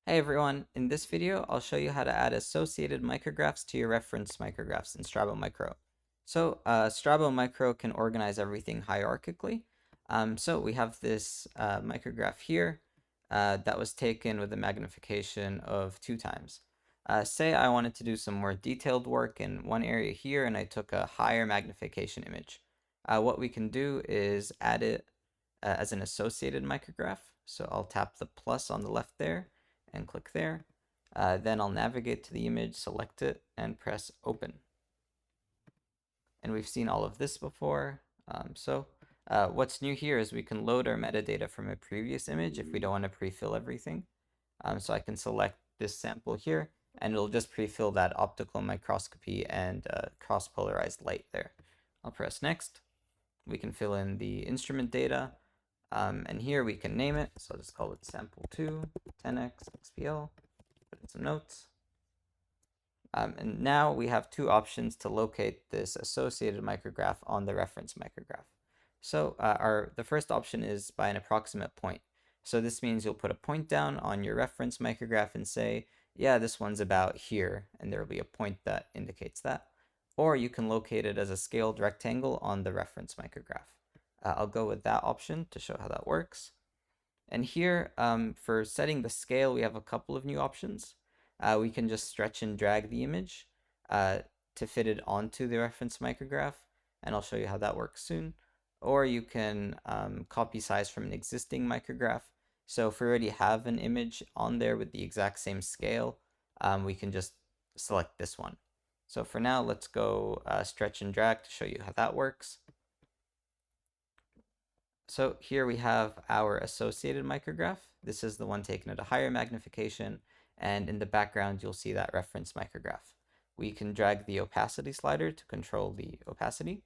Hey everyone, in this video I'll show you how to add associated micrographs to your reference micrographs in StraboMicro. So StraboMicro can organize everything hierarchically. So we have this micrograph here that was taken with a magnification of 2 times. Say I wanted to do some more detailed work in one area here and I took a higher magnification image. What we can do is add it as an associated micrograph. So I'll tap the plus on the left there and click there. Then I'll navigate to the image, select it, and press open. And we've seen all of this before. What's new here is we can load our metadata from a previous image if we don't want to pre-fill everything. So I can select this sample here, and it'll just pre-fill that optical microscopy and cross-polarized light there. I'll press next. We can fill in the instrument data, and here we can name it. So I'll just call it sample 2, 10x XPL. Put in some notes. And now we have 2 options to locate this associated micrograph on the reference micrograph. So the first option is by an approximate point. So this means you'll put a point down on your reference micrograph and say, yeah, this one's about here, and there will be a point that indicates that. Or you can locate it as a scaled rectangle on the reference micrograph. I'll go with that option to show how that works. And here, for setting the scale, we have a couple of new options. We can just stretch and drag the image to fit it onto the reference micrograph, and I'll show you how that works soon. Or you can copy size from an existing micrograph. So if we already have an image on there with the exact same scale, we can just select this one. So for now, let's go stretch and drag to show you how that works. So here we have our associated micrograph. This is the one taken at a higher magnification, and in the background you'll see that reference micrograph. We can drag the opacity slider to control the opacity.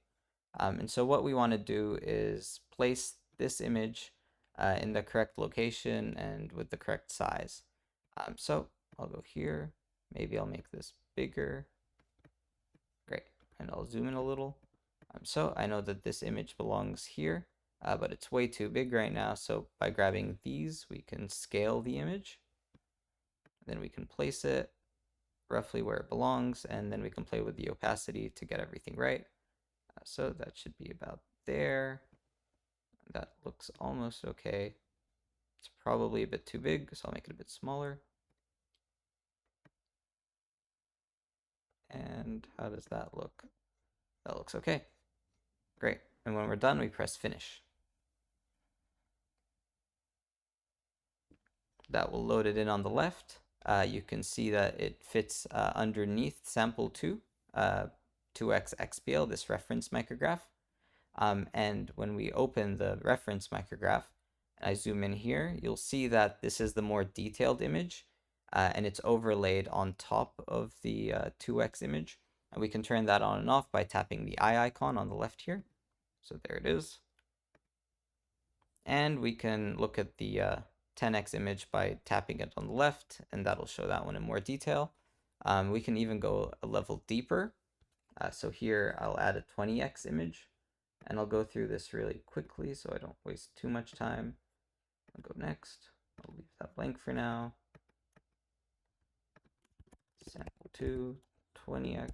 And so what we want to do is place this image in the correct location and with the correct size. So I'll go here. Maybe I'll make this bigger. Great. And I'll zoom in a little. So I know that this image belongs here. But it's way too big right now, so by grabbing these, we can scale the image. Then we can place it roughly where it belongs, and then we can play with the opacity to get everything right. So that should be about there. That looks almost okay. It's probably a bit too big, so I'll make it a bit smaller. And how does that look? That looks okay. Great. And when we're done, we press finish. That will load it in on the left. You can see that it fits underneath sample 2, 2x XPL, this reference micrograph. And when we open the reference micrograph, and I zoom in here, you'll see that this is the more detailed image, and it's overlaid on top of the 2x image. And we can turn that on and off by tapping the eye icon on the left here. So there it is. And we can look at the 10x image by tapping it on the left, and that'll show that one in more detail. We can even go a level deeper. So here I'll add a 20x image, and I'll go through this really quickly so I don't waste too much time. I'll go next. I'll leave that blank for now. Sample 2, 20x,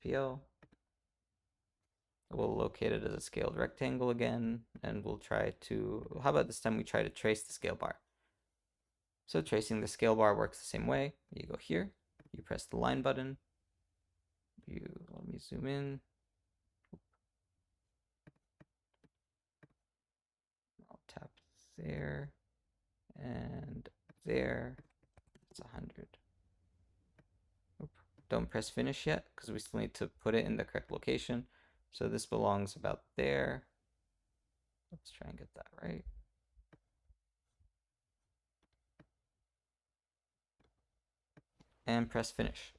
XPL. We'll locate it as a scaled rectangle again, and we'll try to, how about this time we try to trace the scale bar. So tracing the scale bar works the same way. You go here, you press the line button, let me zoom in. I'll tap there, and there, it's 100. Don't press finish yet, because we still need to put it in the correct location. So this belongs about there. Let's try and get that right. And press finish.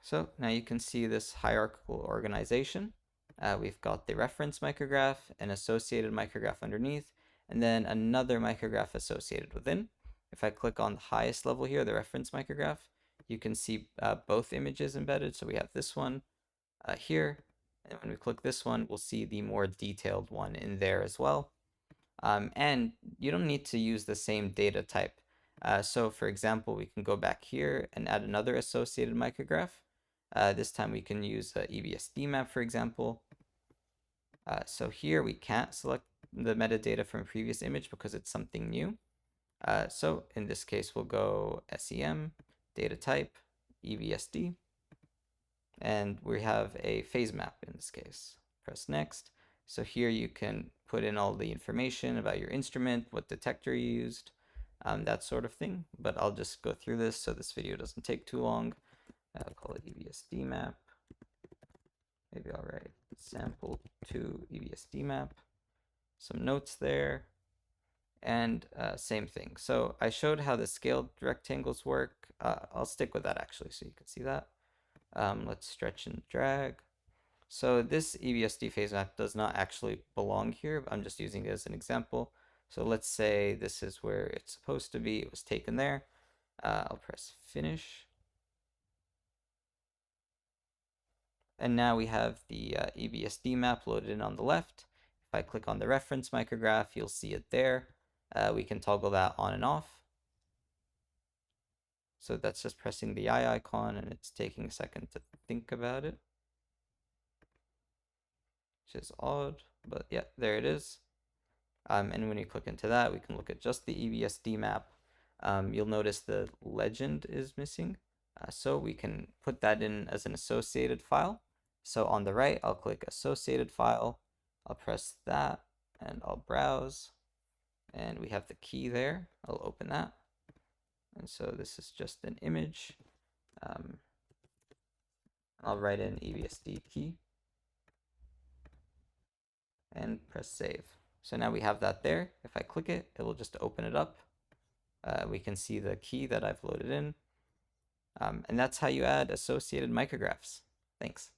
So now you can see this hierarchical organization. We've got the reference micrograph, an associated micrograph underneath, and then another micrograph associated within. If I click on the highest level here, the reference micrograph, you can see both images embedded. So we have this one here, and when we click this one, we'll see the more detailed one in there as well. And you don't need to use the same data type. So for example, we can go back here and add another associated micrograph. This time we can use a EBSD map, for example. So here we can't select the metadata from a previous image because it's something new. So in this case, we'll go SEM, data type, EBSD, and we have a phase map in this case. Press next. So here you can put in all the information about your instrument, what detector you used, that sort of thing. But I'll just go through this so this video doesn't take too long. I'll call it EBSD map. Maybe I'll write sample to EBSD map. Some notes there. And same thing. So I showed how the scaled rectangles work. I'll stick with that actually so you can see that. Let's stretch and drag. So this EBSD phase map does not actually belong here. I'm just using it as an example. So let's say this is where it's supposed to be. It was taken there. I'll press finish. And now we have the EBSD map loaded in on the left. If I click on the reference micrograph, you'll see it there. We can toggle that on and off. So that's just pressing the eye icon, and it's taking a second to think about it, which is odd, but yeah, there it is. And when you click into that, we can look at just the EBSD map. You'll notice the legend is missing. So we can put that in as an associated file. So on the right, I'll click associated file. I'll press that and I'll browse. And we have the key there. I'll open that. And so this is just an image. I'll write in EBSD key and press save. So now we have that there. If I click it, it will just open it up. We can see the key that I've loaded in. And that's how you add associated micrographs. Thanks.